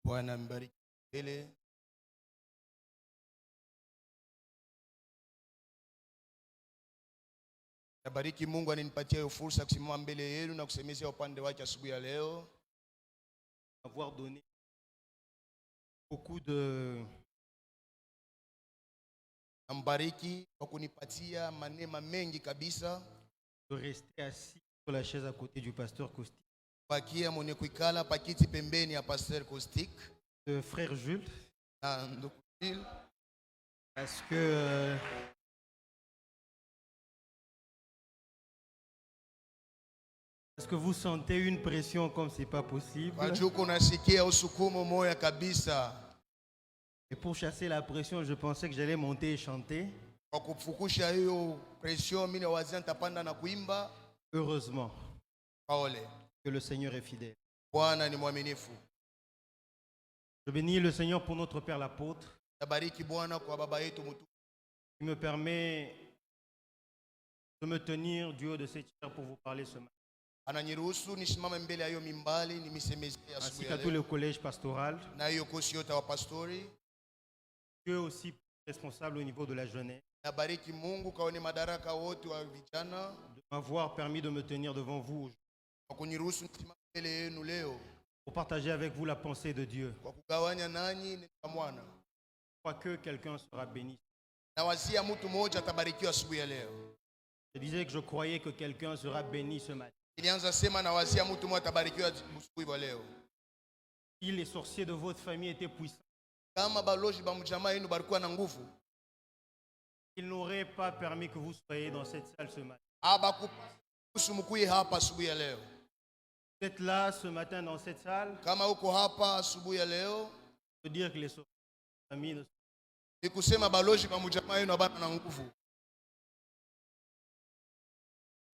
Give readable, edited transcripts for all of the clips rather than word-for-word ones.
Bwana mbariki mbele. Nabariki Mungu aninipatia hiyo fursa ya kusimama mbele yenu na kusemezea upande wake asubuhi ya leo. Avoir donné beaucoup de Nambariki kwa kunipatia manema mengi kabisa. de rester assis sur la chaise à côté du pasteur Caustic. Bakia mwenye kuikala pakiti pembeni ya Pasteur Caustic De frère Jules, na ndugu Jules, parce que vous sentez une pression comme c'est pas possible. kwa juu kunasikia usukumo moya kabisa. Et pour chasser la pression, je pensais que j'allais monter et chanter. Kwa kufukusha hiyo pression, mimi nawazia nitapanda na kuimba. Heureusement Paole, que le Seigneur est fidèle. Bwana ni mwaminifu. Je bénis le Seigneur pour notre Père l'apôtre, Nabariki Bwana kwa baba yetu mtu qui me permet de me tenir du haut de cette chaire pour vous parler ce matin. ananiruhusu nisimame mbele ya hiyo mimbali nimisemezee Ainsi asubuhi qu'à ya tout le leo, collège pastoral, na hiyo kosi yote wa pastori. Dieu aussi responsable au niveau de la jeunesse, Nabariki Mungu kaone madaraka wote wa vijana de m'avoir permis de me tenir devant vous kwa kuniruhusu nisimame mbele yenu leo pour partager avec vous la pensée de Dieu. kwa kugawanya nanyi neno la Bwana. Je crois que quelqu'un sera béni. Nawazia mtu mmoja atabarikiwa asubuhi ya leo. Je disais que je croyais que quelqu'un sera béni ce matin. Nilianza sema nawazia mtu mmoja atabarikiwa asubuhi ya leo. Si les sorciers de votre famille étaient puissants, Kama balozi ba mjamaa yenu barikuwa na nguvu, ils n'auraient pas permis que vous soyez dans cette salle ce matin. abakuruhusu mkuye hapa asubuhi ya leo. Vous êtes là ce matin dans cette salle, Kama uko hapa asubuhi ya leo, je veux dire que les sorciers de votre famille ne sont ni kusema balozi ba mjamaa yenu abana na nguvu.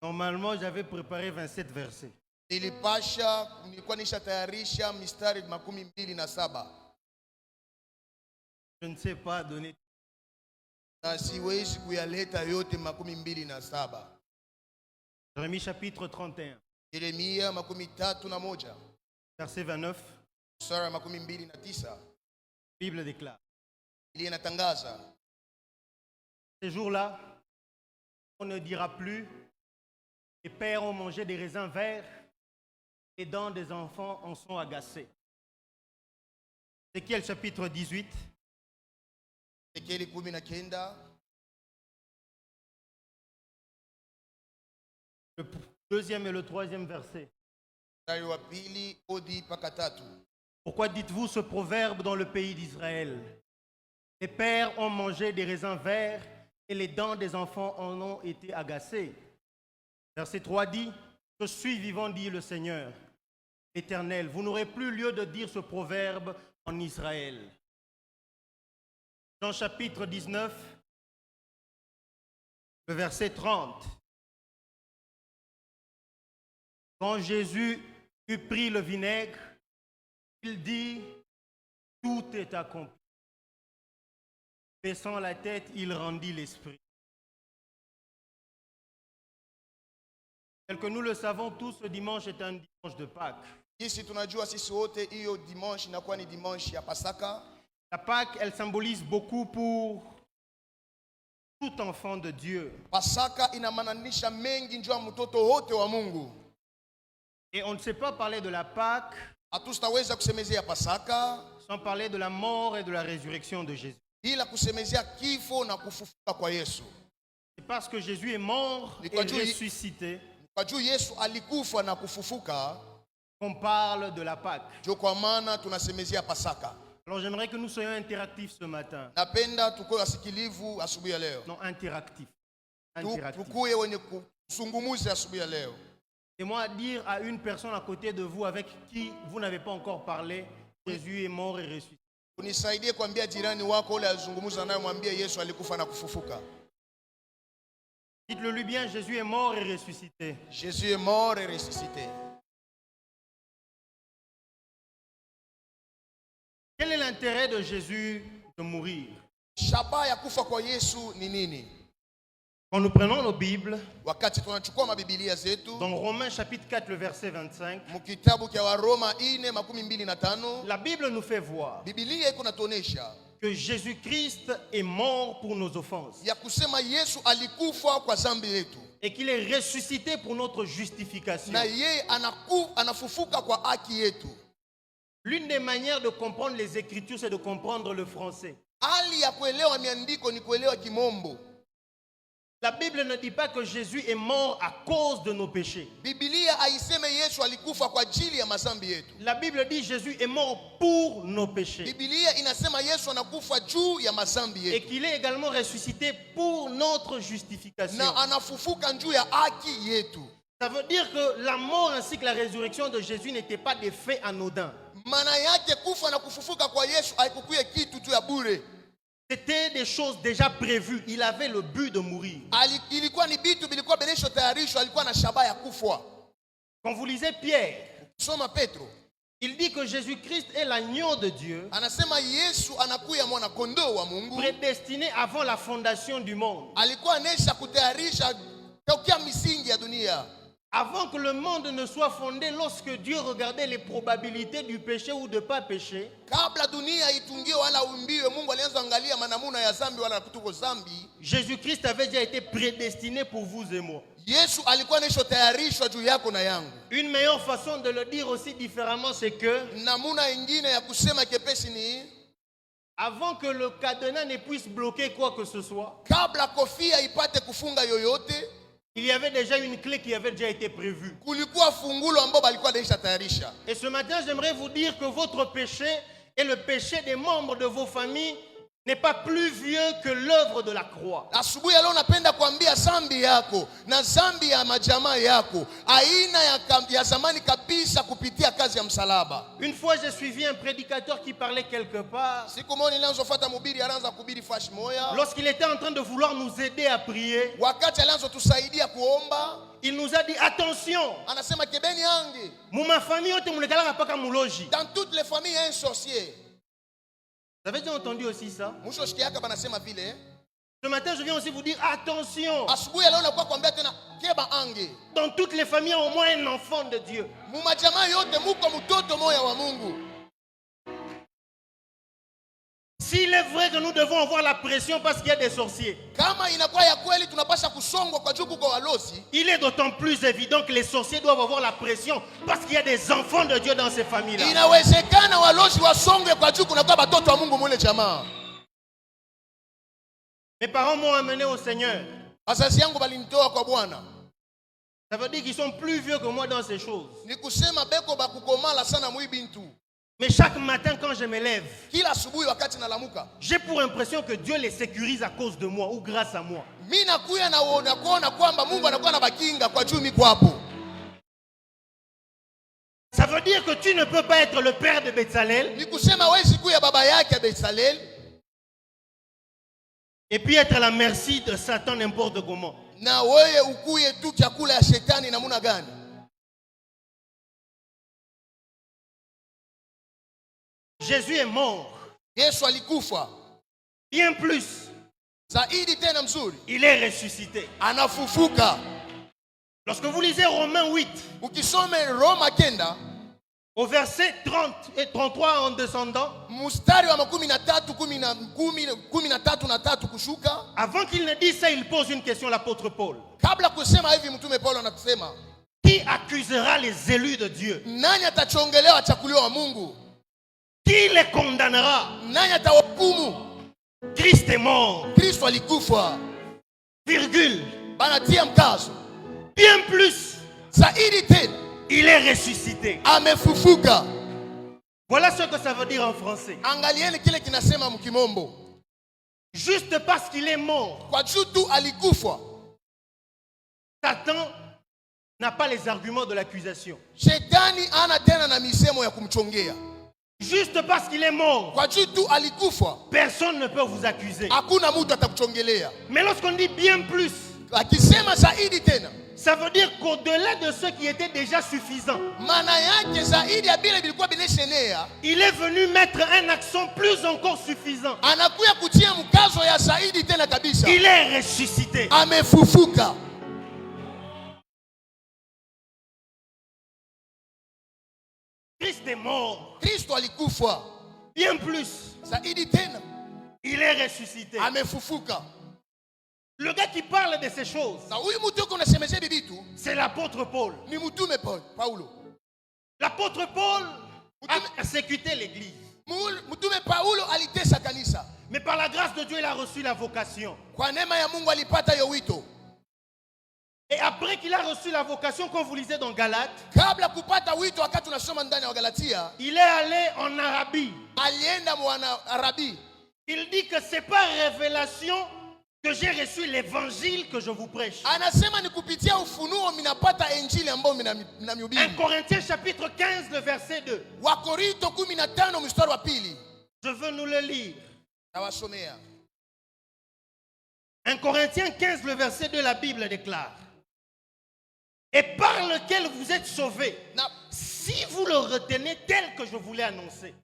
Normalement, j'avais préparé 27 versets. Nilikuwa nishatayarisha mistari 27 Je ne sais pas donner. na siwezi kuyaleta yote 27. Jérémie chapitre 31, Yeremia 31 verset 29, sura 29, la Bible déclare: ili inatangaza, ces jours-là, on ne dira plus, les pères ont mangé des raisins verts, les dents des enfants en sont agacées. Ézéchiel chapitre 18, Ezekieli 19, le deuxième et le troisième verset. mstari wa pili hadi mpaka 3. Pourquoi dites-vous ce proverbe dans le pays d'Israël? Les pères ont mangé des raisins verts et les dents des enfants en ont été agacées. Verset 3 dit: je suis vivant, dit le Seigneur, l'Éternel. Vous n'aurez plus lieu de dire ce proverbe en Israël. Jean chapitre 19, le verset 30. Quand Jésus eut pris le vinaigre, il dit: tout est accompli. Baissant la tête, il rendit l'esprit. Tel que nous le savons tous, ce dimanche est un dimanche de Pâques. Sisi tunajua sisi wote hiyo dimanche inakuwa ni dimanche ya Pasaka. La Pâques, elle symbolise beaucoup pour tout enfant de Dieu. Pasaka inamaanisha mengi njoo ya mtoto wote wa Mungu. Et on ne sait pas parler de la Pâques Hatutaweza kusemezea Pasaka sans parler de la mort et de la résurrection de Jésus. ila kusemezea kifo na kufufuka kwa Yesu. C'est parce que Jésus est mort et ressuscité Kwa juu Yesu alikufa na kufufuka qu'on parle de la Pâques. ndio kwa maana tunasemezea Pasaka. Alors j'aimerais que nous soyons interactifs ce matin. Napenda tukoe wasikilivu asubuhi ya leo. Non, interactifs. Tukuye wenye kusungumuza asubuhi ya leo. Et moi, dire à une personne à côté de vous avec qui vous n'avez pas encore parlé, Jésus est mort et ressuscité. Unisaidie kuambia jirani wako ule azungumuza naye, mwambie Yesu alikufa na kufufuka. Dites-le lui bien: Jésus est mort et ressuscité. Jésus est mort et ressuscité. Quel est l'intérêt de Jésus de mourir? Shabaha ya kufa kwa Yesu ni nini? Quand nous prenons nos Bibles, wakati tunachukua mabibilia zetu dans Romains chapitre 4, le verset 25, mkitabu cha Waroma 4:25, la Bible nous fait voir Biblia iko natuonesha que Jésus-Christ est mort pour nos offenses ya kusema Yesu alikufa kwa dhambi yetu et qu'il est ressuscité pour notre justification. na yeye anafufuka kwa haki yetu. L'une des manières de comprendre les Écritures, c'est de comprendre le français. Hali ya kuelewa miandiko ni kuelewa kimombo. La Bible ne dit pas que Jésus est mort à cause de nos péchés. Biblia haiseme Yesu alikufa kwa ajili ya madhambi yetu. La Bible dit Jésus est mort pour nos péchés. Biblia inasema Yesu anakufa juu ya madhambi Et yetu qu'il est également ressuscité pour notre justification. na anafufuka juu ya haki yetu. Ça veut dire que la mort ainsi que la résurrection de Jésus n'étaient pas des faits anodins. Maana yake kufa na kufufuka kwa Yesu haikukuye kitu tu ya bure. C'était des choses déjà prévues. Il avait le but de mourir. Ilikuwa ni bitu bilikuwa benesho tayarisho, alikuwa na shabaha ya kufwa. Quand vous lisez Pierre, Soma Petro, il dit que Jésus-Christ est l'agneau de Dieu, anasema Yesu anakuya mwana kondoo wa Mungu, prédestiné avant la fondation du monde. alikuwa anesha kutayarisha tokea misingi ya dunia. Avant que le monde ne soit fondé, lorsque Dieu regardait les probabilités du péché ou de ne pas pécher, Kabla dunia itungiwe wala umbiwe, Mungu alianza angalia manamuna ya zambi wala kutuko zambi. Jésus-Christ avait déjà été prédestiné pour vous et moi. Yesu alikuwa anesho tayarishwa juu yako na yangu. Une meilleure façon de le dire aussi différemment, c'est que Namuna ingine ya kusema kepesi ni avant que le cadenas ne puisse bloquer quoi que ce soit, kabla kofia ipate kufunga yoyote, il y avait déjà une clé qui avait déjà été prévue. kulikuwa fungulo ambao balikuwa anesha tayarisha. Et ce matin, j'aimerais vous dire que votre péché et le péché des membres de vos familles n'est pas plus vieux que l'œuvre de la croix. Asubuhi leo napenda kuambia zambi yako na zambi ya majamaa yako aina ya zamani kabisa kupitia kazi ya msalaba. Une fois, j'ai suivi un prédicateur qui parlait quelque part. Siku moja nilianza mhubiri anaanza kuhubiri fashi moya. Lorsqu'il était en train de vouloir nous aider à prier, Wakati alianza tusaidia kuomba, il nous a dit attention, anasema kebeni yangi, ma famille yote mulekalaka paka muloji. dans toutes les familles il y a un sorcier. Vous avez déjà entendu aussi ça? Mwisho shikiaka banasema vile. Ce matin, je viens aussi vous dire attention. Asubuhi leo nakuwa kuambia tena keba ange. Dans toutes les familles, il y a au moins un enfant de Dieu. Mumajamaa yote muko mtoto moya wa Mungu. S'il est vrai que nous devons avoir la pression parce qu'il y a des sorciers, Kama inakuwa ya kweli tunapasha kusongwa kwa juu kwa walozi, il est d'autant plus évident que les sorciers doivent avoir la pression parce qu'il y a des enfants de Dieu dans ces familles-là. inawezekana walozi wasongwe kwa juu kunakuwa watoto wa Mungu mule jamaa. Mes parents m'ont amené au Seigneur. Wazazi yangu balinitoa kwa Bwana. Ça veut dire qu'ils sont plus vieux que moi dans ces choses. Ni kusema beko bakukomala sana muibintu. Mais chaque matin quand je me lève, Kila asubuhi wakati nalamuka, j'ai pour impression que Dieu les sécurise à cause de moi ou grâce à moi. mimi nakuya naona kuona kwamba Mungu anakuwa na bakinga kwa juu miko hapo. Ça veut dire que tu ne peux pas être le père de Bezalel Ni kusema wezi kuya baba yake ya Bezalel et puis être à la merci de Satan n'importe comment. na wewe ukuye tu chakula ya shetani namuna gani? Jésus est mort. Yesu alikufa. Bien plus, Zaidi tena mzuri, il est ressuscité. anafufuka. Lorsque vous lisez Romains 8, Ukisome Roma 9 au verset 30 et 33 en descendant, mstari wa 13 kushuka, avant qu'il ne dise ça, il pose une question, l'apôtre Paul. kabla kusema hivi mtume Paulo anatusema, Qui accusera les élus de Dieu? nani atachongelewa wachakuliwa wa Mungu? Qui les condamnera? Nani atawahukumu? Christ est mort. Kristo alikufa. Virgule. Banatia mkazo. Bien plus, Zaidi tena il est ressuscité. amefufuka. Voilà ce que ça veut dire en français. Angalieni kile kinasema mkimombo. Juste parce qu'il est mort, Kwa juu tu alikufa, Satan n'a pas les arguments de l'accusation. shetani ana tena na misemo ya kumchongea. Juste parce qu'il est mort, Kwa juu tu alikufa, personne ne peut vous accuser. hakuna mtu atakuchongelea. Mais lorsqu'on dit bien plus, Akisema zaidi tena, ça veut dire qu'au-delà de ce qui était déjà suffisant, maana yake zaidi ya vile vilikuwa vimeshaenea, il est venu mettre un accent plus encore suffisant. anakuya kutia mkazo ya zaidi tena kabisa. Il est ressuscité. Amefufuka. Christ est mort. Kristo alikufa. Bien plus, Zaidi tena, il est ressuscité. amefufuka. Le gars qui parle de ces choses, Na huyu mtu yuko unasemezea bibitu c'est l'apôtre Paul. ni mtume Paulo. L'apôtre Paul a persécuté l'église. Mtume Paulo alitesa kanisa. Mais par la grâce de Dieu, il a reçu la vocation. Kwa neema ya Mungu alipata hiyo wito. Et après qu'il a reçu la vocation, comme vous lisez dans Galates, Kabla kupata wito, wakati tunasoma ndani ya Galatia, il est allé en Arabie. alienda mwana Arabi. Il dit que c'est par révélation que j'ai reçu l'évangile que je vous prêche. Anasema ni kupitia ufunuo minapata injili ambayo 1 minamhubiri. Corinthiens chapitre 15, le verset 2. Wakorinto 15 mstari wa pili. Je veux nous le lire. Nawasomea. 1 Corinthiens 15, le verset 2, la Bible déclare: et par lequel vous êtes sauvés, si vous le retenez tel que je vous l'ai annoncé.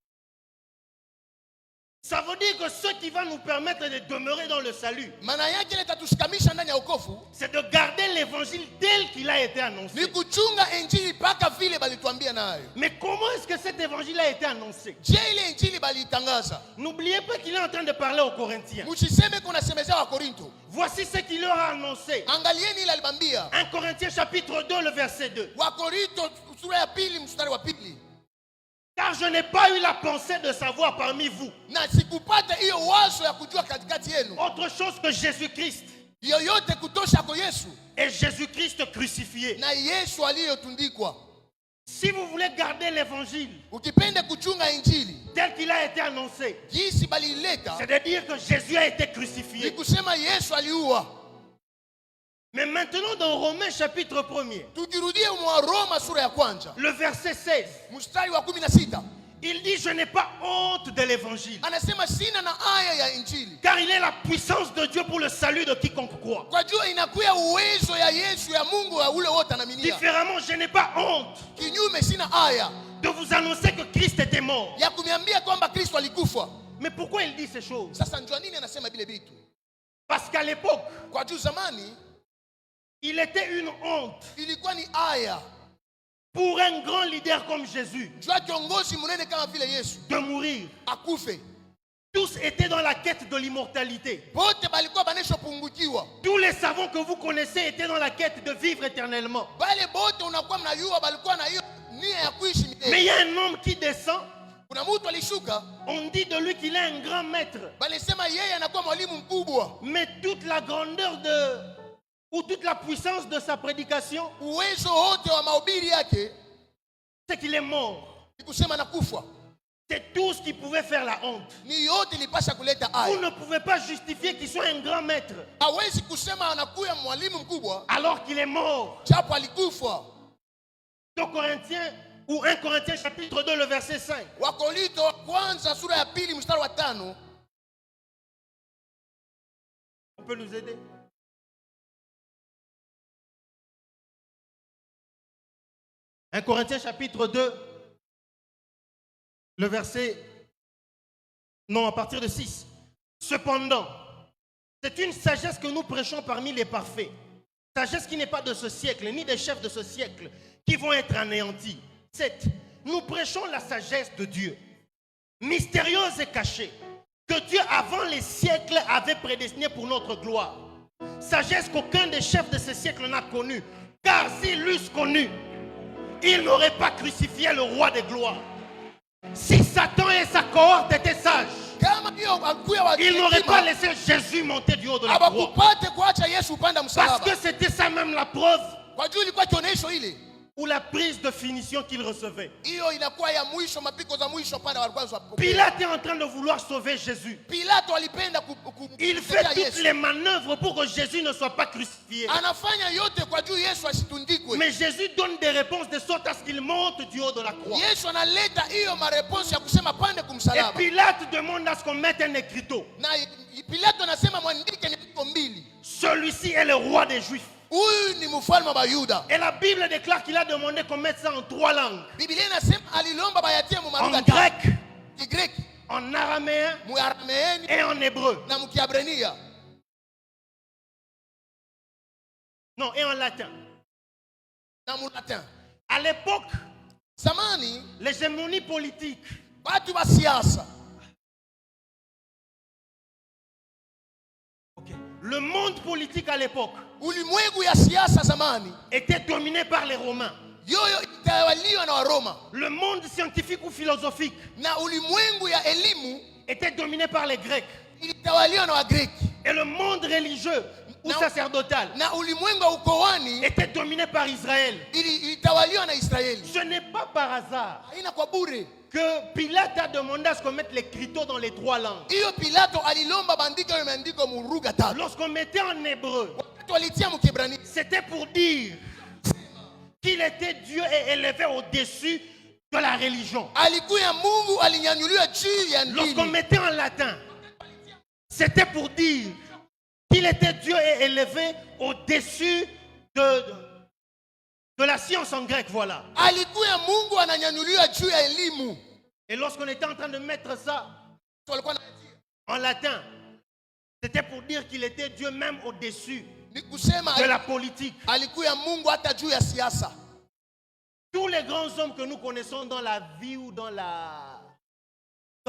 Ça veut dire que ce qui va nous permettre de demeurer dans le salut, Maana yake itatushikamisha ndani ya wokovu c'est de garder l'évangile tel qu'il a été annoncé. ni kuchunga injili mpaka vile balituambia nayo. Mais comment est-ce que cet évangile a été annoncé? Je, ile injili balitangaza. N'oubliez pas qu'il est en train de parler aux Corinthiens. Msiseme kuna semezea wa Korinto. Voici ce qu'il leur a annoncé. Angalieni ile alibambia. 1 Corinthiens chapitre 2, le verset 2. Wakorinto sura ya pili mstari wa pili. Car je n'ai pas eu la pensée de savoir parmi vous Na sikupata hiyo wazo ya kujua katikati yenu autre chose que Jésus-Christ yoyote kutosha kwa Yesu et Jésus-Christ crucifié. na Yesu aliyotundikwa. Si vous voulez garder l'évangile Ukipenda kuchunga injili tel qu'il a été annoncé, jinsi balileta, c'est de dire que Jésus a été ni crucifié. kusema Yesu aliua. Mais maintenant dans Romains chapitre 1er, Tukirudie mwa Roma sura ya kwanza le verset 16, mstari wa 16, il dit: je n'ai pas honte de l'évangile, anasema sina na aya ya injili, car il est la puissance de Dieu pour le salut de quiconque croit. kwa jua inakuya uwezo ya Yesu ya Mungu ya ule wote anaminia. Différemment, je n'ai pas honte Kinyume sina aya de vous annoncer que Christ était mort. ya kuniambia kwamba Kristo alikufa. Mais pourquoi il dit ces choses? Sasa njua nini anasema vile vitu? Parce qu'à l'époque, Kwa juu zamani il était une honte ilikuwa ni aya pour un grand leader comme Jésus jua kiongozi mnene kama vile Yesu de mourir. akufe. Tous étaient dans la quête de l'immortalité. Bote balikuwa baneshopungukiwa. Tous les savants que vous connaissez étaient dans la quête de vivre éternellement. Bale bote unakuwa mnayua balikuwa na hiyo nia ya kuishi Mais il y milele. a un homme qui descend, Kuna mtu alishuka, on dit de lui qu'il est un grand maître. balisema yeye anakuwa mwalimu mkubwa. Mais toute la grandeur ou toute la puissance de sa prédication, Uwezo wote wa mahubiri yake c'est qu'il est mort. ni kusema nakufa. C'est tout ce qui pouvait faire la honte. Ni yote ilipasha kuleta Vous aya. ne pouvez pas justifier qu'il soit un grand maître Hawezi kusema anakuwa mwalimu mkubwa alors qu'il est mort. japo alikufa. 2 Corinthiens ou 1 Corinthiens chapitre 2, le verset 5. Wakorinto wa kwanza sura ya pili mstari wa 5. On peut nous aider? Un Corinthiens chapitre 2, le verset, non, à partir de 6. Cependant, c'est une sagesse que nous prêchons parmi les parfaits. Sagesse qui n'est pas de ce siècle, ni des chefs de ce siècle, qui vont être anéantis. 7. Nous prêchons la sagesse de Dieu, mystérieuse et cachée, que Dieu avant les siècles avait prédestinée pour notre gloire. Sagesse qu'aucun des chefs de ce siècle n'a connue, car s'ils l'eussent connue, ils n'auraient pas crucifié le roi des gloires. Si Satan et sa cohorte étaient sages, ils n'auraient pas laissé Jésus monter du haut de la croix. Parce que c'était ça même la preuve ou la prise de finition qu'il recevait. Pilate est en train de vouloir sauver Jésus. Il fait toutes les manœuvres pour que Jésus ne soit pas crucifié. Mais Jésus donne des réponses de sorte à ce qu'il monte du haut de la croix. Et Pilate demande à ce qu'on mette un écriteau. celui-ci est le roi des Juifs. Huyu ni mfalme wa Bayuda. Et la Bible déclare qu'il a demandé qu'on mette ça en 3 langues. Biblia inasema alilomba bayatie mu En malugha grec, Kigreki, en araméen mu Arameeni et en hébreu. na mu Kiebrania. Non, et en latin. Na mu Latin. À l'époque, Zamani l'hégémonie politique watu wa siasa, le monde politique à l'époque ulimwengu ya siasa zamani était dominé par les Romains. yoyo itawaliwa na Waroma, Le monde scientifique ou philosophique na ulimwengu ya elimu était dominé par les Grecs. ilitawaliwa na Wagreki, Et le monde religieux ou Non. sacerdotal na ulimwengu wa ukowani était dominé par Israël. ilitawaliwa na Israeli. Ce n'est pas par hasard Haina kwa bure. que Pilate a demandé à ce qu'on mette l'écriture dans les 3 langues. Hiyo Pilato alilomba bandiko hiyo imeandikwa mu lugha tatu. Lorsqu'on mettait en hébreu, Wakati walitia mu Kiebrania, c'était pour dire qu'il était Dieu et élevé au-dessus de la religion. alikuya Mungu alinyanyuliwa juu ya Lorsqu'on dini. mettait en latin, c'était pour dire qu'il était Dieu et élevé au-dessus de la science en grec, voilà. Alikuya Mungu ananyanyuliwa juu ya elimu. Et lorsqu'on était en train de mettre ça Walikuwa wanatia. en latin, c'était pour dire qu'il était Dieu même au-dessus Ni kusema de la politique. alikuya Mungu hata juu ya siasa. Tous les grands hommes que nous connaissons dans la vie ou dans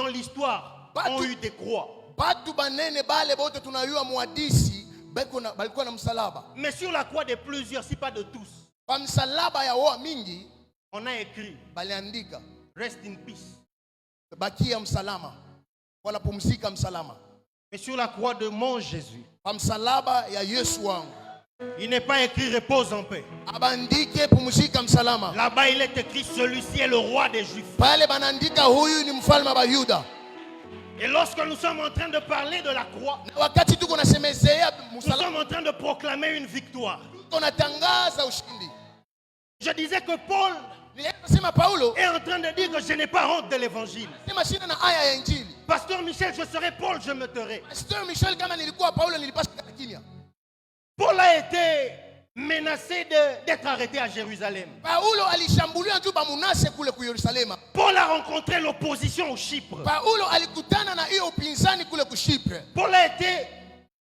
l'histoire Pas ont tout- eu des croix. Batu banene bale bote tunayua muhadisi balikuwa na msalaba. Mais sur la croix de plusieurs, si pas de tous, Kwa msalaba ya wa mingi on a écrit baliandika Rest in peace. bakia msalama, wala pumzika msalama. Mais sur la croix de mon Jésus, Kwa msalaba ya Yesu wangu il n'est pas écrit repose en paix. abandike pumzika msalama. Là-bas, il est écrit celui-ci est le roi des Juifs. Pale banaandika huyu ni mfalme wa Bayuda. Et lorsque nous sommes en train de parler de la croix, Na wakati tuko nasemezea nous msalaba, sommes en train de proclamer une victoire. tunatangaza ushindi. Je disais que Paul Nilisema Paulo est en train de dire que je n'ai pas honte de l'évangile. sema shina na aya ya Injili. Pasteur Michel, je serai Paul, je me tairai. Pastor Michel, kama nilikuwa Paulo nilipaswa kukaa kimya. Paul a été menacé d'être arrêté à Jérusalem. Paulo alishambuliwa tu bamunase kule ku Yerusalema. Paul a rencontré l'opposition au Chypre. Paulo alikutana na hiyo upinzani kule ku Chypre. Paul a été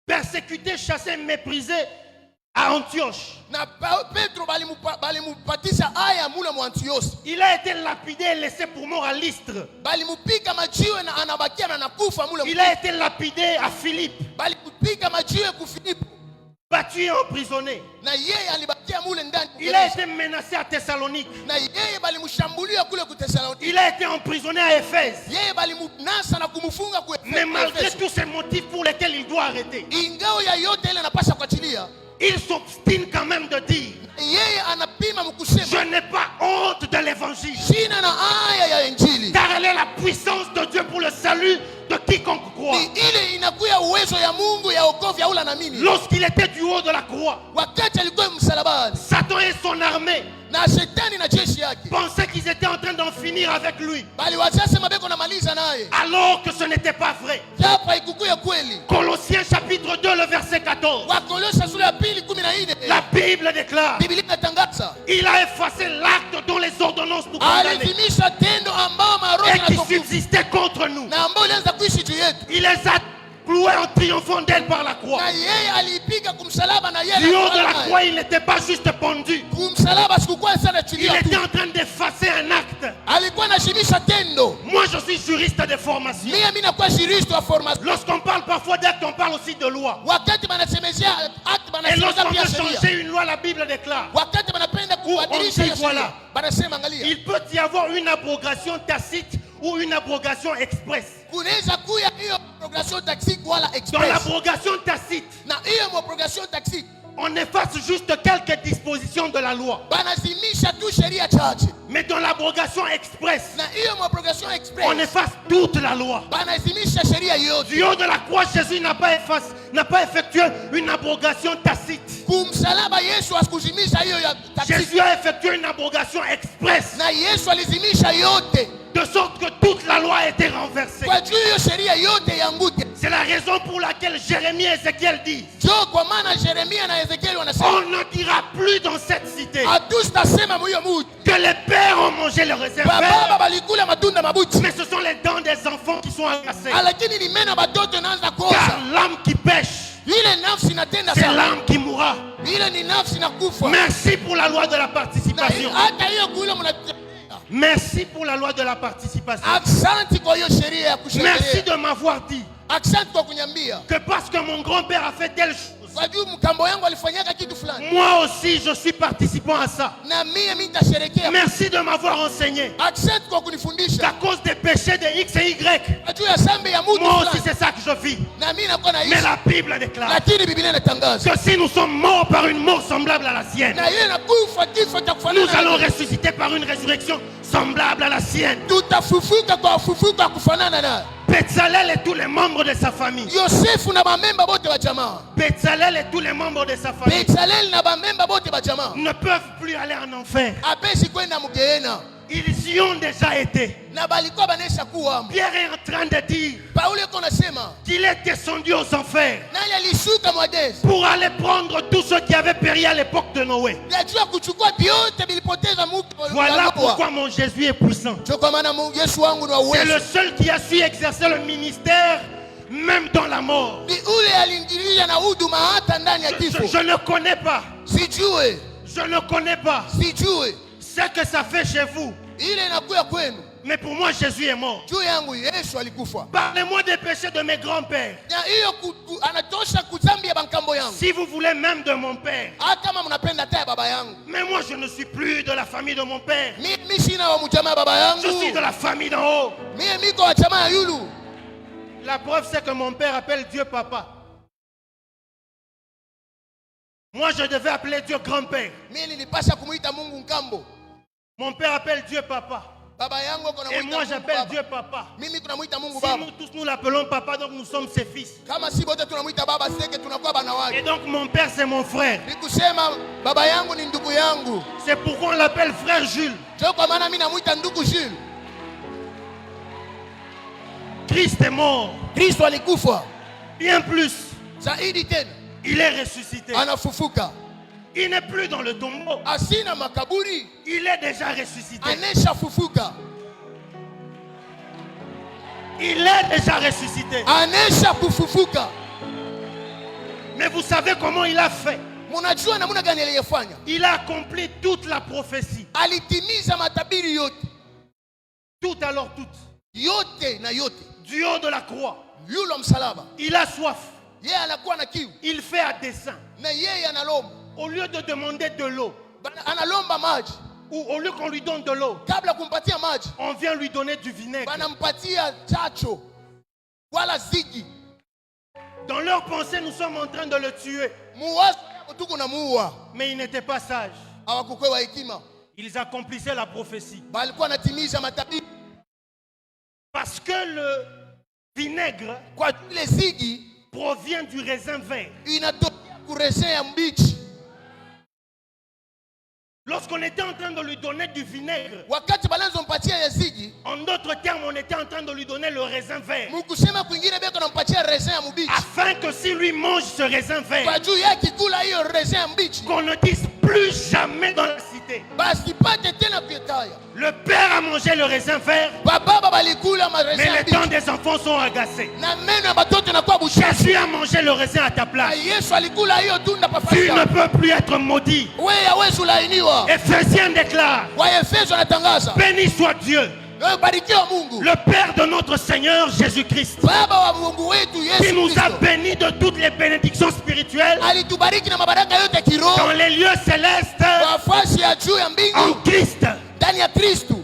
persécuté, chassé, méprisé à Antioche. Na Petro balimupatisha aya mule mu Antiosi. Il a été lapidé et laissé pour mort à Lystre. Balimupika majiwe na anabakia na nakufa mule. Il a été lapidé à Philippe, Balimupika majiwe ku Filipo. battu et emprisonné. Na yeye alibakia mule ndani. Il a été menacé à Thessalonique. Na yeye balimshambulia kule ku Thessaloniki. Il a été emprisonné à Éphèse. Yeye balimunasa na kumfunga ku Mais malgré Efeso. tous ces motifs pour lesquels il doit arrêter, Ingao ya yote ile anapasha kuachilia. il s'obstine quand même de dire Yeye anapima je mkusema n'ai pas honte de l'évangile. shina na aya ya Injili. Car elle est la puissance de Dieu pour le salut de quiconque croit. Ni ile inakuya uwezo ya Mungu ya wokovu ya ula na mimi. Lorsqu'il était du haut de la croix, Wakati alikuwa msalabani Satan et son armée na shetani na jeshi yake pensaient qu'ils étaient en train d'en finir avec lui. bali wazasema beko na maliza naye, Alors que ce n'était pas vrai. japo haikukuya kweli. Colossiens chapitre 2, le verset 14. Wakolosha sura ya 2:14 La Bible déclare Biblia inatangaza il a effacé l'acte dont les ordonnances nous condamnaient alizimisha tendo ambao maroho et qui yanatukufu subsistait contre nous. na ambao ilianza kuishi juu yetu, Il les a cloués en triomphant d'elle par la croix. na yeye aliipiga kumsalaba na yeye Du haut de la alikuwa croix, il n'était pas juste pendu. kumsalaba, sikukuwa sana Il chilia tu, était en train d'effacer un acte. alikuwa anashimisha tendo. Moi, je suis juriste de formation. Mimi nakuwa juristo wa formation. Lorsqu'on parle parfois d'actes, on parle aussi de loi. Wakati banasemezea akti Et banasemezea lorsqu'on pia veut sheria. changer une loi, la Bible déclare Wakati banapenda kubadilisha on hiyo dit voilà. sheria, banasema angalia, il peut y avoir une abrogation tacite ou une abrogation express. kunaweza kuya hiyo progression taxi wala Dans express, l'abrogation tacite, na hiyo mo progression taxi on efface juste quelques dispositions de la loi. banazimisha tu sheria chache, Mais dans l'abrogation express, na hiyo mo progression on express efface toute la loi. banazimisha sheria Du yote. haut de la croix, Jésus n'a pas effectué une abrogation tacite. Kumsalaba Yesu asikuzimisha hiyo ya taxi, Jésus a effectué une abrogation express, na Yesu alizimisha yote de sorte que toute la loi a été renversée. kwa juu hiyo sheria yote yanguke. C'est la raison pour laquelle Jérémie et Ézéchiel disent, Njoo kwa maana Yeremia na Ezekieli on wanasema ne dira plus dans cette cité hatutasema mwiyo muti que les pères ont mangé le raisin baba vert, balikula matunda mabuti, mais ce sont les dents des enfants qui sont agacées. lakini ni meno batoto inaanza Car kosa. l'âme qui pêche, Ile nafsi inatenda c'est sana, l'âme qui mourra. ile ni nafsi inakufa. Merci pour la loi de la Na participation. hata hiyo kuile mnatenda. Merci pour la loi de la participation. Aksanti kwa hiyo sheria ya Merci kusherekea. de m'avoir dit Aksanti kwa kunyambia. que parce que mon grand-père a fait telle chose, Kwa juu mkambo yangu alifanyaka kitu fulani. moi aussi je suis participant à ça. Na mimi nitasherekea. Merci de m'avoir enseigné Aksanti kwa qu'à kunifundisha. cause des péchés de X et Y, Kwa juu ya sambi ya mtu moi aussi fulani. c'est ça que je vis. Na mimi nakuwa Mais naishi. la Bible déclare Lakini Biblia inatangaza. que si nous sommes morts par une mort semblable à la sienne, Na yeye nakufa kifo cha nous kufanana. allons ressusciter par une résurrection semblable à la sienne. Tutafufuka kwa ufufuko wa kufanana naye. Bezalel et tous les membres de sa famille. Yosefu na bamemba bote wa jamaa. Bezalel et tous les membres de sa famille Bezaleli na bamemba bote ba jamaa. ne peuvent plus aller en enfer. Apesi kwenda mgeena. Ils y ont déjà été. Na balikuwa banesha kuwa. Pierre est en train de dire Paulo yuko nasema qu'il est descendu aux enfers nani alishuka mwadezi. pour aller prendre tous ceux qui avaient péri à l'époque de Noé. Yajua kuchukua vyote vilipoteza Mungu. Voilà pourquoi mon Jésus est puissant. Ndio kwa maana Mungu Yesu wangu ni wa C'est le uwezo. seul qui a su exercer le ministère même dans la mort. Ni ule aliingilia na huduma hata ndani ya kifo. Je ne connais pas. Sijue. Je ne connais pas Sijue. ce que ça fait chez vous. Ile inakuya kwenu. Mais pour moi, Jésus est mort. Juu yangu Yesu alikufa. Parlez-moi des péchés de mes grands-pères. Na hiyo anatosha kuzambi ya bankambo yangu. Si vous voulez même de mon père. Hata kama mnapenda hata ya baba yangu. Mais moi, je ne suis plus de la famille de mon père. Mimi sina wa mjamaa ya baba yangu. Je suis de la famille d'en haut. Mimi miko wa jamaa ya yulu. La preuve, c'est que mon père appelle Dieu papa. Moi, je devais appeler Dieu grand-père. Mimi nilipasha kumuita Mungu nkambo. Mon père appelle Dieu papa. Baba yangu kuna Et muita moi, Mungu j'appelle baba. Dieu papa. Mimi tunamuita Mungu Si baba. nous tous nous l'appelons papa, donc nous sommes ses fils. Kama si bote tunamuita baba seke tunakuwa bana Et wake. donc, mon père, c'est mon frère. Nikusema baba yangu ni ndugu yangu. C'est pourquoi on l'appelle frère Jules. Ndio kwa maana mimi namuita ndugu Jules. Christ est mort. Kristo alikufa. Bien plus, Zaidi tena il est ressuscité. anafufuka. Il n'est plus dans le tombeau. Asina makaburi. Il est déjà ressuscité. Anesha fufuka. Il est déjà ressuscité. Anesha kufufuka. Mais vous savez comment il a fait? Munajua namna gani aliyefanya? Il a accompli toute la prophétie. Alitimiza matabiri yote. Tout alors tout. Yote na yote. Du haut de la croix. Yule msalaba. Il a soif. Yeye anakuwa na kiu. Il fait à dessein. Na yeye analomba. Au lieu de demander de l'eau, Analomba maji. ou au lieu qu'on lui donne de l'eau, Kabla kumpatia maji. on vient lui donner du vinaigre. Banampatia chacho. Wala zigi. Dans leur pensée, nous sommes en train de le tuer. Muwazo yako tuko na muua. Mais ils n'étaient pas sages. Hawakukwewa hekima. Ils accomplissaient la prophétie. Balikuwa natimiza matabiri. Parce que le vinaigre Kwa ile zigi provient du raisin vert. inatokea kurezea ya mbichi. Lorsqu'on était en train de lui donner du vinaigre, Wakati balanzo mpatia ya zigi, en d'autres termes, on était en train de lui donner le raisin vert. mukusema kwingine beko nampatia raisin ya mbichi. Afin que si lui mange ce raisin vert, Kwa juu yake kula hiyo raisin ya mbichi. qu'on ne dise plus jamais dans la cité. Basi pate tena kuetaya. Le père a mangé le raisin vert, Baba balikula ma mais raisin ya les dents mbichi. des enfants sont agacées. Na meno ya batoto na kwa buchafu. Jésus a mangé le raisin à ta Na place. Yesu alikula hiyo tunda Tu ne pafasia. peux plus être maudit. Wewe hawezi ulainiwa. Éphésiens déclare, Waefeso anatangaza. béni soit Dieu, Wewe barikiwa Mungu. le Père de notre Seigneur Jésus-Christ, Baba wa Mungu wetu qui Yesu nous a Kristo. bénis de toutes les bénédictions spirituelles Alitubariki na mabaraka yote kiroho. dans les lieux célestes Nafasi ya juu ya en mbingu Christ. ndani ya Kristo.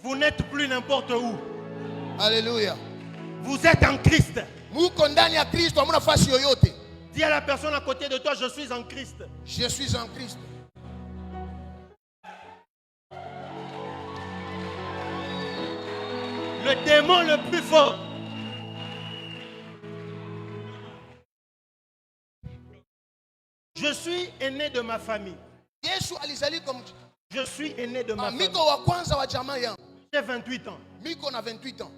Vous n'êtes plus n'importe où. Haleluya. Vous êtes en Christ. Muko ndani ya Kristo, hamuna nafasi yoyote. Dis à la personne à côté de toi, je suis en Christ. Je suis en Kristo. Le démon le plus fort. Je suis aîné de ma famille. Yesu alizalika Je suis aîné de ma famille. miko wa kwanza wa jamaa yangu. J'ai 28 ans. Miko na 28 ans.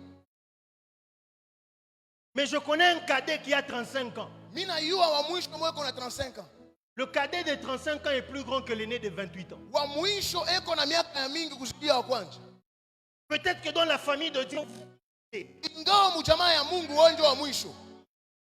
Mais je connais un cadet qui a 35 ans. Mina yua wa mwisho mweko na 35 ans. Le cadet de 35 ans est plus grand que l'aîné de 28 ans. Wa mwisho eko na miaka ya mingi kuzidia wa kwanza. Peut-être que dans la famille de Dieu, Ingawa mjamaa ya Mungu wonjo wa mwisho.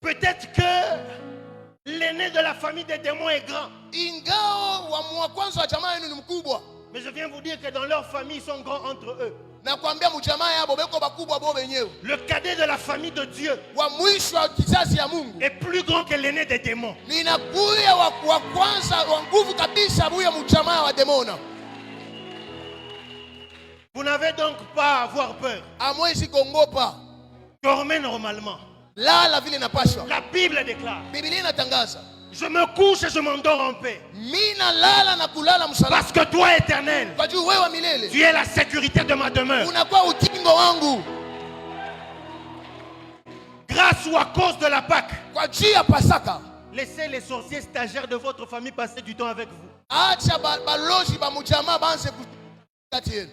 peut-être que l'aîné de la famille des démons est grand. Ingawa wa kwanza wa jamaa yenu ni mkubwa. Mais je viens vous dire que dans leur famille, ils sont grands entre eux. Na kuambia mjamaa yabo beko bakubwa bo wenyewe. Le cadet de la famille de Dieu Wa mwisho wa kizazi ya Mungu est plus grand que l'aîné des démons. ninakuya wa kwanza wa nguvu kabisa buya mjamaa wa demona. Vous n'avez donc pas à avoir peur. Amwezi kuogopa. Dormez normalement. Lala vile napashwa. La Bible déclare: Biblia inatangaza, je me couche et je m'endors en paix. mina lala na kulala msalama. Parce que toi, Éternel, Kwa juu wewe milele tu es la sécurité de ma demeure. unakuwa ukingo wangu. Grâce ou à cause de la Pâque, Kwa juu ya Pasaka, laissez les sorciers stagiaires de votre famille passer du temps avec vous. acha balozi ba mjamaa banze kati yenu.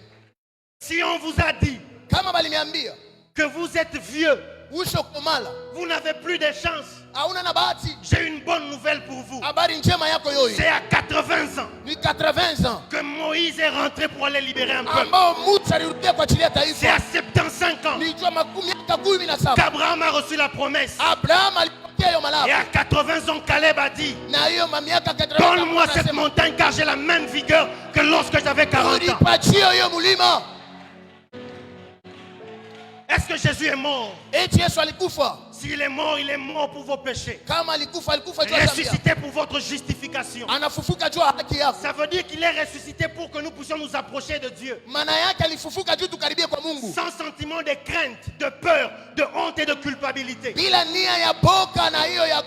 Si on vous a dit Kama baliniambia que vous êtes vieux, usho komala, vous n'avez plus de chance, hauna na bahati, j'ai une bonne nouvelle pour vous. habari njema yako yoyo. C'est à 80 ans Ni 80 ans que Moïse est rentré pour aller libérer un peuple. ambao Musa alirudia kwa ajili ya C'est à taifa. 75 ans Ni jua miaka 17 qu'Abraham a reçu la promesse. Abraham alipokea hiyo Et malaki. à 80 ans, Caleb a dit: Na hiyo miaka 80 donne-moi cette montagne car j'ai la même vigueur que lorsque j'avais 40 ans. unipatie hiyo mulima. Est-ce que Jésus est mort? Eti Yesu alikufa. S'il est mort, il est mort pour vos péchés. Kama alikufa alikufa juu ya dhambi yako. Ressuscité pour votre justification. Anafufuka juu ya haki yako. Ça veut dire qu'il est ressuscité pour que nous puissions nous approcher de Dieu. Maana yake alifufuka juu tukaribie kwa Mungu. Sans sentiment de crainte, de peur, de honte et de culpabilité. Bila nia ya boka na hiyo ya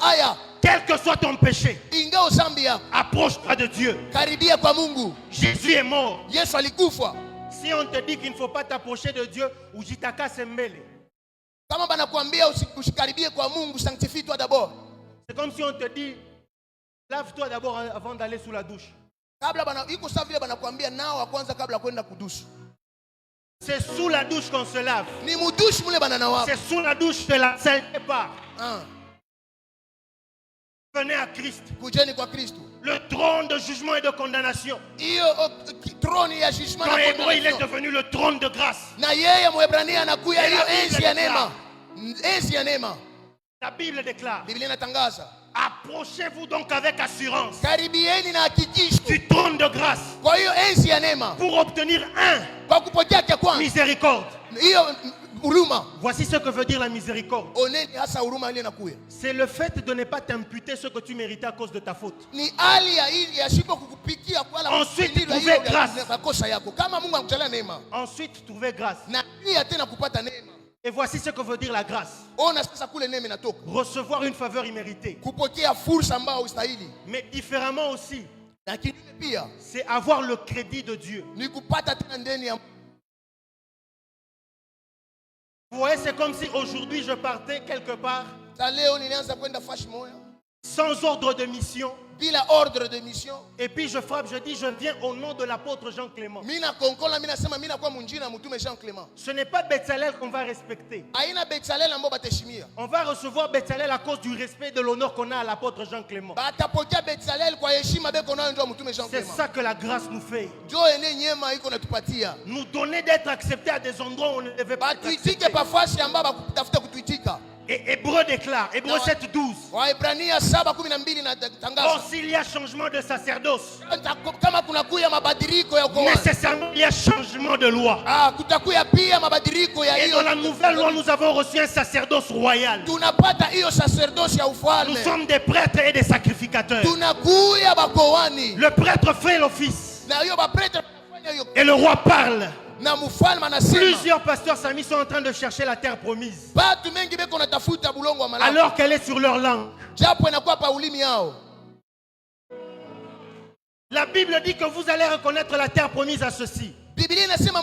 aya. Quel que soit ton péché, Ingawa dhambi yako, approche-toi de Dieu. karibia kwa Mungu. Jésus est mort. Yesu alikufa. Si on te dit qu'il ne faut pas t'approcher de Dieu, ujitaka sembele. Kama banakuambia usikaribie kwa Mungu, sanctifie-toi d'abord. C'est comme si on te dit lave-toi d'abord avant d'aller sous la douche. Kabla bana iko sawa vile banakuambia nao wa kwanza kabla kwenda kudusu. C'est sous la douche qu'on se lave. Ni mudushi mule bana nawa. C'est sous la douche que la saleté part. Ah, Venez à Christ. kujeni kwa Kristo. Le trône de jugement et de condamnation. Hiyo troni ya judgment Dans na Hébreu, il est condamnation. devenu le trône de grâce. Na yeye Mwebrania anakuya hiyo La Bible enzi ya déclare. neema. Enzi ya neema. La Bible déclare: Biblia inatangaza, approchez-vous donc avec assurance karibieni na hakikisho du trône de grâce kwa hiyo enzi ya neema, pour obtenir kwa kupokea kia kwanza miséricorde. hiyo huruma. Voici ce que veut dire la miséricorde. Oneni hasa huruma ile inakuya C'est le fait de ne pas t'imputer ce que tu méritais à cause de ta faute. ni hali ya shipo kukupikia kwa Ensuite, kutililwa trouver hiyo grâce. makosa yako. Kama Mungu akujalia neema Ensuite, trouver grâce. na pia tena kupata neema, Et voici ce que veut dire la grâce. ona sasa kule neema inatoka Recevoir une faveur imméritée. kupokea fursa ambayo ustahili, Mais différemment aussi, na kinyume pia c'est avoir le crédit de Dieu. ni kupata tena ndeni ya. Vous voyez, c'est comme si aujourd'hui je partais quelque part Sa leo nilianza kwenda fashi moya sans ordre de mission. bila ordre de mission. Et puis je frappe, je dis, je viens au nom de l'apôtre Jean Clément. Mina konkola mina sema mina kwa munjina mtume Jean Clément. Ce n'est pas Bezalel qu'on va respecter. Aina Bezalel ambao bataheshimia. On va recevoir Bezalel à cause du respect et de l'honneur qu'on a à l'apôtre Jean Clément. Batapokea Bezalel kwa heshima beko nayo ndio mtume Jean C'est Clément. ça que la grâce nous fait. Ndio ene nyema iko natupatia. Nous donner d'être acceptés à des endroits où on ne devait pas être Batuitike acceptés. pafasi ambao bakutafuta kutuitika. Et Hébreu déclare, Hébreu 7:12. Waebrania 7:12 na Or, tangazo. s'il y a changement de sacerdoce, Kama kuna kuya mabadiliko ya ukoo. nécessairement il y a changement de loi. Kutakuya pia mabadiliko ya Et hiyo. dans la nouvelle loi, nous avons reçu un sacerdoce royal. Tunapata hiyo sacerdoce ya Nous ufalme. sommes des prêtres et des sacrificateurs. Tunakuya bakoani. Le prêtre fait l'office Na hiyo bapretre wanafanya hiyo. et le roi parle. Na mfalme anasema. Plusieurs pasteurs samis sont en train de chercher la terre promise, Batu mengi beko natafuta bulongo wa malaki. alors qu'elle est sur leur langue. Japo inakuwa pa ulimi yao. La Bible dit que vous allez reconnaître la terre promise à ceci. Biblia inasema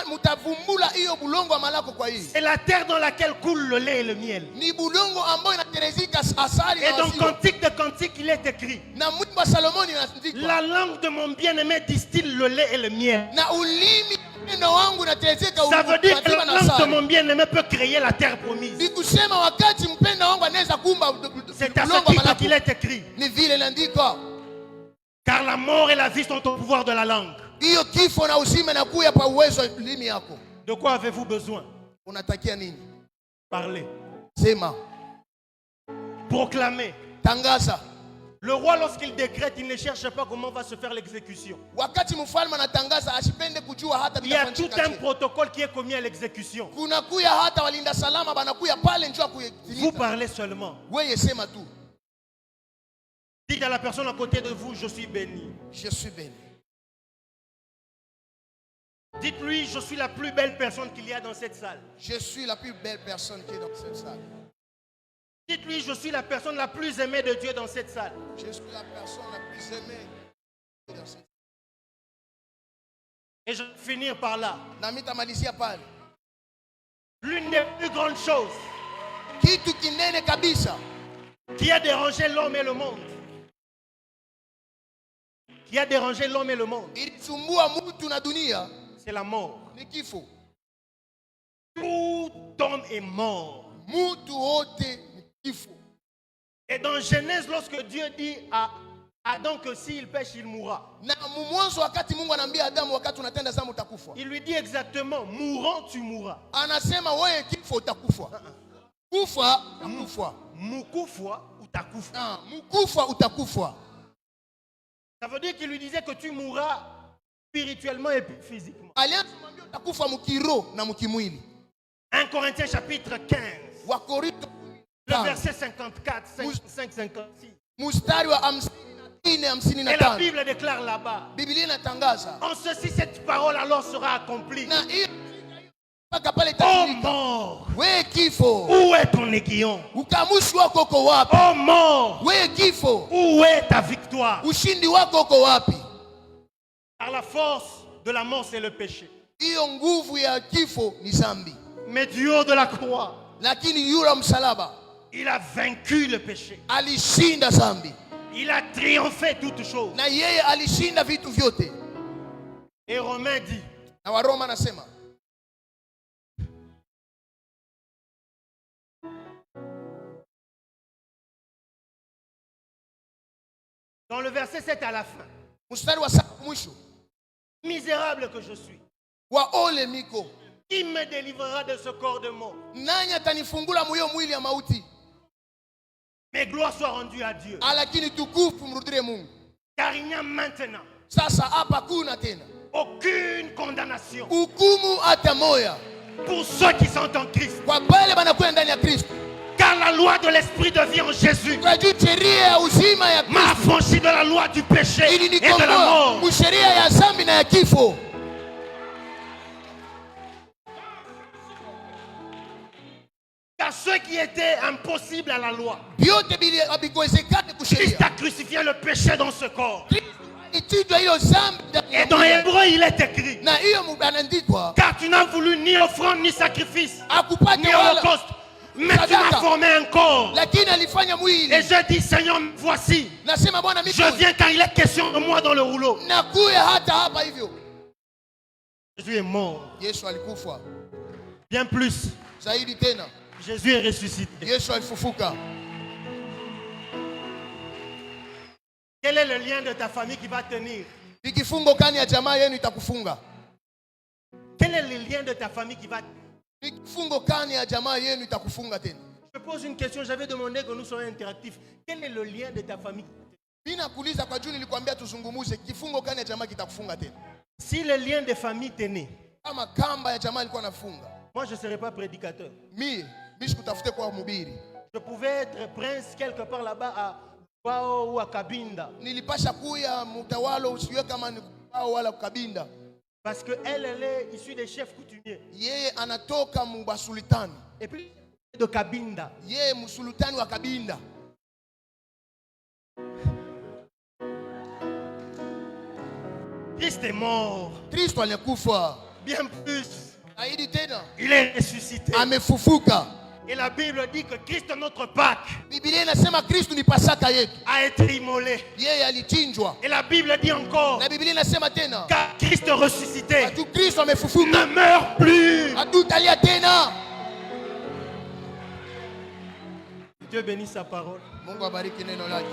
mutavumbula hiyo bulongo wa malako kwa hii. C'est la terre dans laquelle coule le lait et le miel. Ni bulongo ambayo inaterezika asali Et na dans maziwa. Cantique de Cantique, il est écrit: Na mwimbo wa Salomoni inaandikwa. la langue de mon bien-aimé distille le lait et le miel. Na ulimi mpendo wangu natezeka Ça veut dire que unatima le na plan de sali. mon bien-aimé peut créer la terre promise. Ni kusema wakati mpendo wangu anaweza kuumba C'est à ce udongo titre malaku. qu'il est écrit. Ni vile inaandikwa. Car la mort et la vie sont au pouvoir de la langue. Hiyo kifo na uzima inakuya pa uwezo wa ulimi yako. De quoi avez-vous besoin? Unatakia nini? Parlez. Sema. Proclamez. Tangaza. Le roi, lorsqu'il décrète, il ne cherche pas comment va se faire l'exécution. Wakati mfalme anatangaza asipende kujua hata Il y a tout bitafanyika un je. protocole qui est commis à l'exécution. Kuna kuya hata walinda salama banakuya pale njoo Vous kuitimiza. parlez seulement. Wewe sema tu. Dites à la personne à côté de vous, je suis béni. Je suis béni. Dites-lui, je suis la plus belle personne qu'il y a dans cette salle. Je suis la plus belle personne qui est dans cette salle. Dites-lui, je suis la personne la plus aimée de Dieu dans cette salle. Je suis la personne la plus aimée dans cette salle. Et je vais finir par là. Namita malizia pale. L'une des plus grandes choses Kitu kinene kabisa qui a dérangé l'homme et le monde. Qui a dérangé l'homme et le monde. ilisumbua mtu na dunia C'est la mort. ni kifo. Tout homme est mort. Mtu wote ni kifo. Et dans Genèse, lorsque Dieu dit à Adam que s'il pêche, il mourra. Na mwanzo wakati Mungu anaambia Adamu wakati unatenda dhambi utakufa. Il lui dit exactement, mourant, tu mourras. Anasema wewe kifo utakufa. Kufa utakufa. Mukufa ou takufa. Ah, mkufa utakufa. Ça veut dire qu'il lui disait que tu mourras spirituellement et physiquement. Alianza kumwambia utakufa mkiro na mkimwili. 1 Corinthiens chapitre 15, Wakorintho le verset 54, 55, 56. mstari wa 54 Et la 55. Bible déclare là-bas, Biblia inatangaza en ceci cette parole alors sera accomplie. na hiyo mpaka pale Oh itatimika. mort, Wewe kifo, où est ton aiguillon? ukamushi wako uko wapi? Oh mort, Wewe kifo, où est ta victoire? ushindi wako uko wapi? Car la force de la mort, c'est le péché. Hiyo nguvu ya kifo ni dhambi. Mais du haut de la croix, Lakini yule msalaba il a vaincu le péché. alishinda dhambi. Il a triomphé toutes choses. Na yeye alishinda vitu vyote. Et Romain dit, Na Waroma anasema dans le verset 7 à la fin, mstari wa 7 mwisho, misérable que je suis, wa ole miko, qui me délivrera de ce corps de mort? nani atanifungula moyo mwili ya mauti? Mais gloire soit rendue à Dieu. Lakini tukufu mrudie Mungu. Car il n'y a maintenant Sasa hapa kuna tena aucune condamnation hukumu hata moya pour ceux qui sont en Christ. kwa pale banakuwa ndani ya Kristo. Car la loi de l'esprit de vie en Jésus Kwa juu sheria ya uzima ya m'a Kristo affranchi de la loi du péché et de la ilinikomboa mort. musheria ya dhambi na ya kifo. Car ceux qui étaient impossibles à la loi, Vyote havikuwezekana Christ kusheria. a crucifié le péché dans ce corps. Alitindwa hiyo dhambi ndani ya Et dans mwili. Hébreu, il est écrit, Na hiyo anaandikwa car tu n'as voulu ni offrande ni sacrifice, akupate ni wala, holocauste, mais tu m'as formé un corps. lakini alifanya Et mwili. je dis, Seigneur, voici, Nasema Bwana mimi je viens car il est question de moi dans le rouleau. nakuya hata hapa hivyo. Jésus est mort. Yesu alikufa. Bien plus, Zaidi tena Jésus est ressuscité. Yesu alifufuka. Quel est le lien de ta famille qui va tenir? Ni kifungo kani ya jamaa yenu itakufunga? Quel est le lien de ta famille qui va tenir? Ni kifungo kani ya jamaa yenu itakufunga tena? Je pose une question, j'avais demandé que nous soyons interactifs. Quel est le lien de ta famille? Mimi nakuuliza kwa juu nilikwambia tuzungumuze kifungo kani ya jamaa kitakufunga tena? Si le lien de famille tenait, Kama kamba ya jamaa ilikuwa nafunga. moi je ne serais pas prédicateur. Mimi sikutafute kwa mhubiri. Je pouvais être prince quelque part là-bas à Kwao ou à Kabinda. Nilipasha kuya mtawalo usiwe kama ni kwao wala Kabinda. Parce qu'elle est issue des chefs coutumiers. Yeye anatoka mubasultani. Et puis de Kabinda. Yeye msultani wa Kabinda. Christ est mort. Kristo alikufa. Bien plus, Zaidi tena il est ressuscité. amefufuka. Et la Bible dit que Christ, notre Pâque, Biblia inasema Kristo ni Pasaka yetu. a été immolé. Yeye alichinjwa. Et la Bible dit encore, Na Biblia inasema tena, car Christ ressuscité atu Kristo amefufuka. ne meurt plus. Hatutalia tena. Dieu bénisse sa parole. Mungu abariki neno lake.